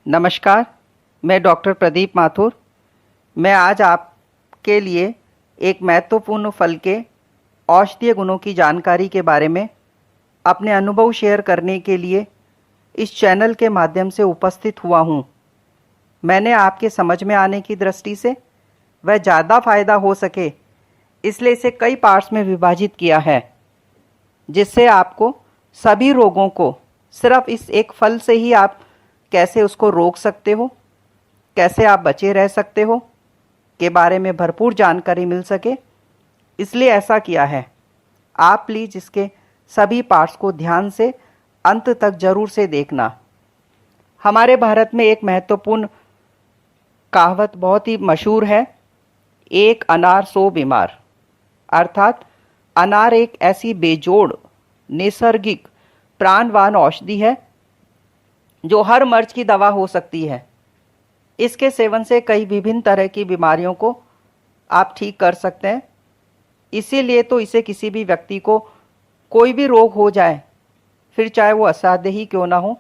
नमस्कार, मैं डॉक्टर प्रदीप माथुर। मैं आज आपके लिए एक महत्वपूर्ण फल के औषधीय गुणों की जानकारी के बारे में अपने अनुभव शेयर करने के लिए इस चैनल के माध्यम से उपस्थित हुआ हूँ। मैंने आपके समझ में आने की दृष्टि से वह ज़्यादा फायदा हो सके इसलिए इसे कई पार्ट्स में विभाजित किया है, जिससे आपको सभी रोगों को सिर्फ इस एक फल से ही आप कैसे उसको रोक सकते हो, कैसे आप बचे रह सकते हो के बारे में भरपूर जानकारी मिल सके, इसलिए ऐसा किया है। आप प्लीज़ इसके सभी पार्ट्स को ध्यान से अंत तक जरूर से देखना। हमारे भारत में एक महत्वपूर्ण कहावत बहुत ही मशहूर है, एक अनार सौ बीमार। अर्थात अनार एक ऐसी बेजोड़ नैसर्गिक प्राणवान औषधि है जो हर मर्ज की दवा हो सकती है। इसके सेवन से कई विभिन्न तरह की बीमारियों को आप ठीक कर सकते हैं। इसीलिए तो इसे किसी भी व्यक्ति को कोई भी रोग हो जाए, फिर चाहे वो असाध्य ही क्यों ना हो,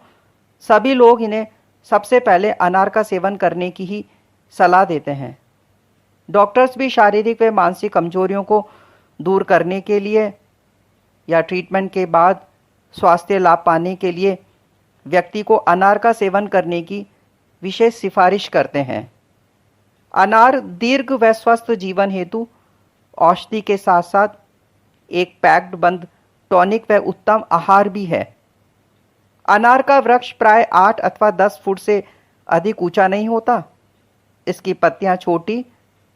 सभी लोग इन्हें सबसे पहले अनार का सेवन करने की ही सलाह देते हैं। डॉक्टर्स भी शारीरिक व मानसिक कमजोरियों को दूर करने के लिए या ट्रीटमेंट के बाद स्वास्थ्य लाभ पाने के लिए व्यक्ति को अनार का सेवन करने की विशेष सिफारिश करते हैं। अनार दीर्घ व स्वस्थ जीवन हेतु औषधि के साथ साथ एक पैक्ड बंद टॉनिक व उत्तम आहार भी है। अनार का वृक्ष प्राय 8 अथवा 10 फुट से अधिक ऊंचा नहीं होता। इसकी पत्तियां छोटी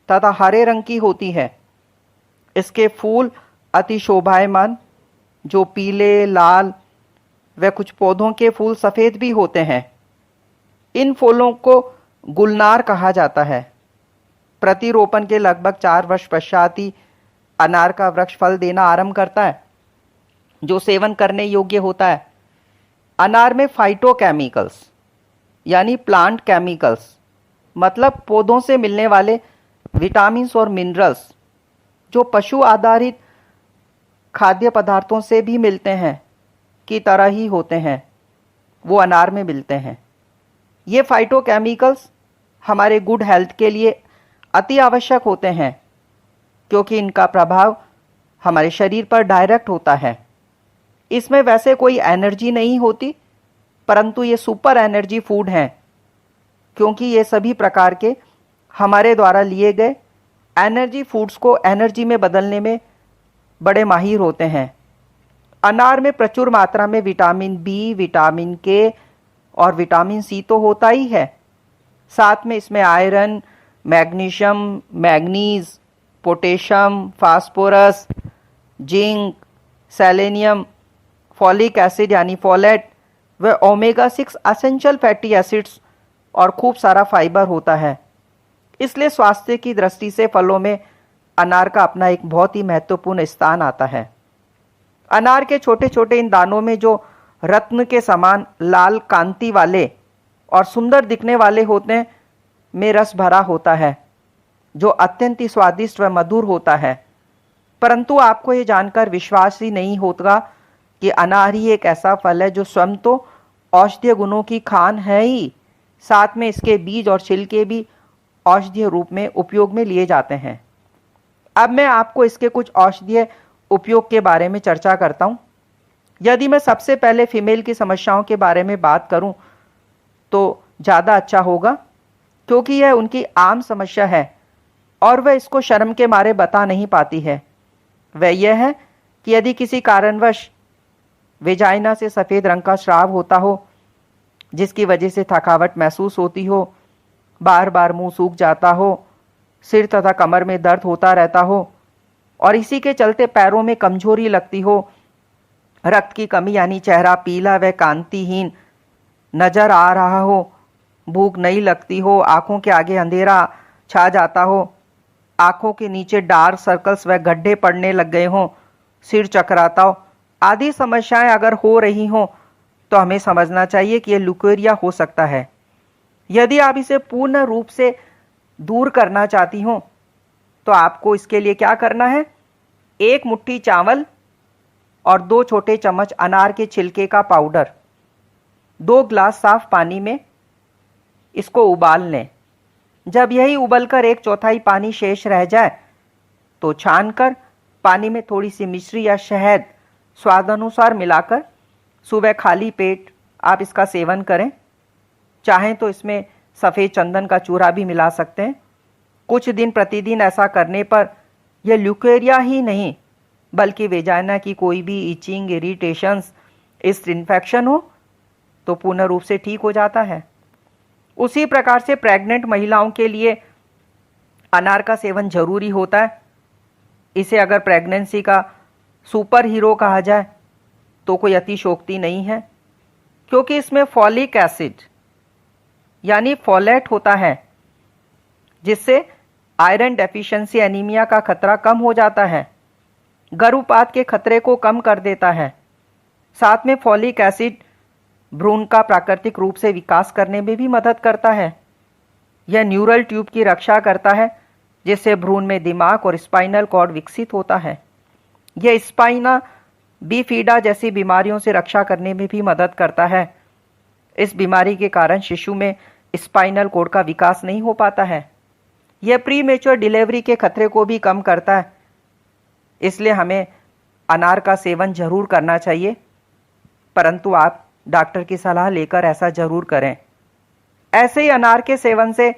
तथा हरे रंग की होती है। इसके फूल अति शोभायमान, जो पीले, लाल व कुछ पौधों के फूल सफ़ेद भी होते हैं। इन फूलों को गुलनार कहा जाता है। प्रतिरोपण के लगभग 4 वर्ष पश्चात ही अनार का वृक्ष फल देना आरंभ करता है, जो सेवन करने योग्य होता है। अनार में फाइटोकेमिकल्स यानी प्लांट केमिकल्स मतलब पौधों से मिलने वाले विटामिन्स और मिनरल्स, जो पशु आधारित खाद्य पदार्थों से भी मिलते हैं की तरह ही होते हैं, वो अनार में मिलते हैं। ये फाइटोकेमिकल्स हमारे गुड हेल्थ के लिए अति आवश्यक होते हैं, क्योंकि इनका प्रभाव हमारे शरीर पर डायरेक्ट होता है। इसमें वैसे कोई एनर्जी नहीं होती, परंतु ये सुपर एनर्जी फूड हैं, क्योंकि ये सभी प्रकार के हमारे द्वारा लिए गए एनर्जी फूड्स को एनर्जी में बदलने में बड़े माहिर होते हैं। अनार में प्रचुर मात्रा में विटामिन बी, विटामिन के और विटामिन सी तो होता ही है। साथ में इसमें iron, magnesium, manganese, potassium, phosphorus, zinc, selenium, folic acid यानी फोलेट व ओमेगा 6 एसेंशियल फैटी एसिड्स और खूब सारा फाइबर होता है। इसलिए स्वास्थ्य की दृष्टि से फलों में अनार का अपना एक बहुत ही महत्वपूर्ण स्थान आता है। अनार के छोटे छोटे इन दानों में जो रत्न के समान लाल कांति वाले और सुंदर दिखने वाले होते हैं, में रस भरा होता है, जो अत्यंत ही स्वादिष्ट व मधुर होता है। परंतु आपको ये जानकर विश्वास ही नहीं होगा कि अनार ही एक ऐसा फल है जो स्वयं तो औषधीय गुणों की खान है ही, साथ में इसके बीज और छिलके भी औषधीय रूप में उपयोग में लिए जाते हैं। अब मैं आपको इसके कुछ औषधीय उपयोग के बारे में चर्चा करता हूं। यदि मैं सबसे पहले फीमेल की समस्याओं के बारे में बात करूं तो ज़्यादा अच्छा होगा, क्योंकि यह उनकी आम समस्या है और वह इसको शर्म के मारे बता नहीं पाती है। वह यह है कि यदि किसी कारणवश वेजाइना से सफ़ेद रंग का स्राव होता हो, जिसकी वजह से थकावट महसूस होती हो, बार बार मुंह सूख जाता हो, सिर तथा कमर में दर्द होता रहता हो और इसी के चलते पैरों में कमजोरी लगती हो, रक्त की कमी यानी चेहरा पीला व कांतिहीन नजर आ रहा हो, भूख नहीं लगती हो, आंखों के आगे अंधेरा छा जाता हो, आंखों के नीचे डार्क सर्कल्स व गड्ढे पड़ने लग गए हों, सिर चकराता हो, आदि समस्याएं अगर हो रही हों तो हमें समझना चाहिए कि यह ल्यूकेरिया हो सकता है। यदि आप इसे पूर्ण रूप से दूर करना चाहती हो तो आपको इसके लिए क्या करना है, 1 मुट्ठी चावल और 2 छोटे चम्मच अनार के छिलके का पाउडर 2 ग्लास साफ पानी में इसको उबाल लें। जब यही उबलकर 1/4 पानी शेष रह जाए तो छानकर पानी में थोड़ी सी मिश्री या शहद स्वादानुसार मिलाकर सुबह खाली पेट आप इसका सेवन करें। चाहें तो इसमें सफ़ेद चंदन का चूरा भी मिला सकते हैं। कुछ दिन प्रतिदिन ऐसा करने पर यह ल्यूकेरिया ही नहीं बल्कि वेजाइना की कोई भी इचिंग, इरिटेशंस, ईस्ट इन्फेक्शन हो तो पूर्ण रूप से ठीक हो जाता है। उसी प्रकार से प्रेग्नेंट महिलाओं के लिए अनार का सेवन जरूरी होता है। इसे अगर प्रेगनेंसी का सुपर हीरो कहा जाए तो कोई अतिशयोक्ति नहीं है, क्योंकि इसमें फॉलिक एसिड यानी फॉलेट होता है, जिससे आयरन डेफिशिएंसी एनीमिया का खतरा कम हो जाता है, गर्भपात के खतरे को कम कर देता है। साथ में फॉलिक एसिड भ्रूण का प्राकृतिक रूप से विकास करने में भी मदद करता है। यह न्यूरल ट्यूब की रक्षा करता है, जिससे भ्रूण में दिमाग और स्पाइनल कॉर्ड विकसित होता है। यह स्पाइना बिफिडा जैसी बीमारियों से रक्षा करने में भी मदद करता है। इस बीमारी के कारण शिशु में स्पाइनल कॉर्ड का विकास नहीं हो पाता है। यह प्रीमेच्योर डिलीवरी के खतरे को भी कम करता है। इसलिए हमें अनार का सेवन जरूर करना चाहिए, परंतु आप डॉक्टर की सलाह लेकर ऐसा जरूर करें। ऐसे ही अनार के सेवन से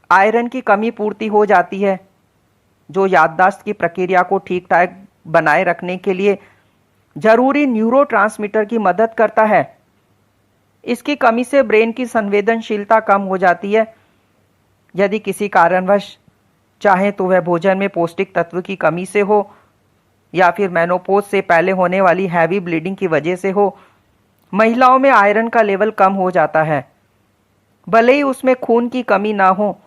आयरन की कमी पूर्ति हो जाती है, जो याददाश्त की प्रक्रिया को ठीक ठाक बनाए रखने के लिए जरूरी न्यूरोट्रांसमीटर की मदद करता है। इसकी कमी से ब्रेन की संवेदनशीलता कम हो जाती है। यदि किसी कारणवश चाहे तो वह भोजन में पौष्टिक तत्व की कमी से हो या फिर मेनोपॉज से पहले होने वाली हैवी ब्लीडिंग की वजह से हो, महिलाओं में आयरन का लेवल कम हो जाता है, भले ही उसमें खून की कमी ना हो।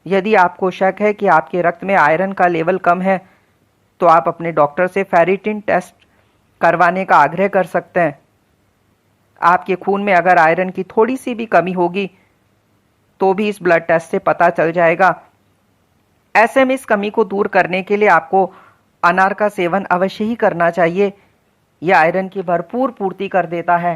यदि आपको शक है कि आपके रक्त में आयरन का लेवल कम है तो आप अपने डॉक्टर से फेरिटिन टेस्ट करवाने का आग्रह कर सकते हैं। आपके खून में अगर आयरन की थोड़ी सी भी कमी होगी तो भी इस ब्लड टेस्ट से पता चल जाएगा। ऐसे में इस कमी को दूर करने के लिए आपको अनार का सेवन अवश्य ही करना चाहिए। यह आयरन की भरपूर पूर्ति कर देता है।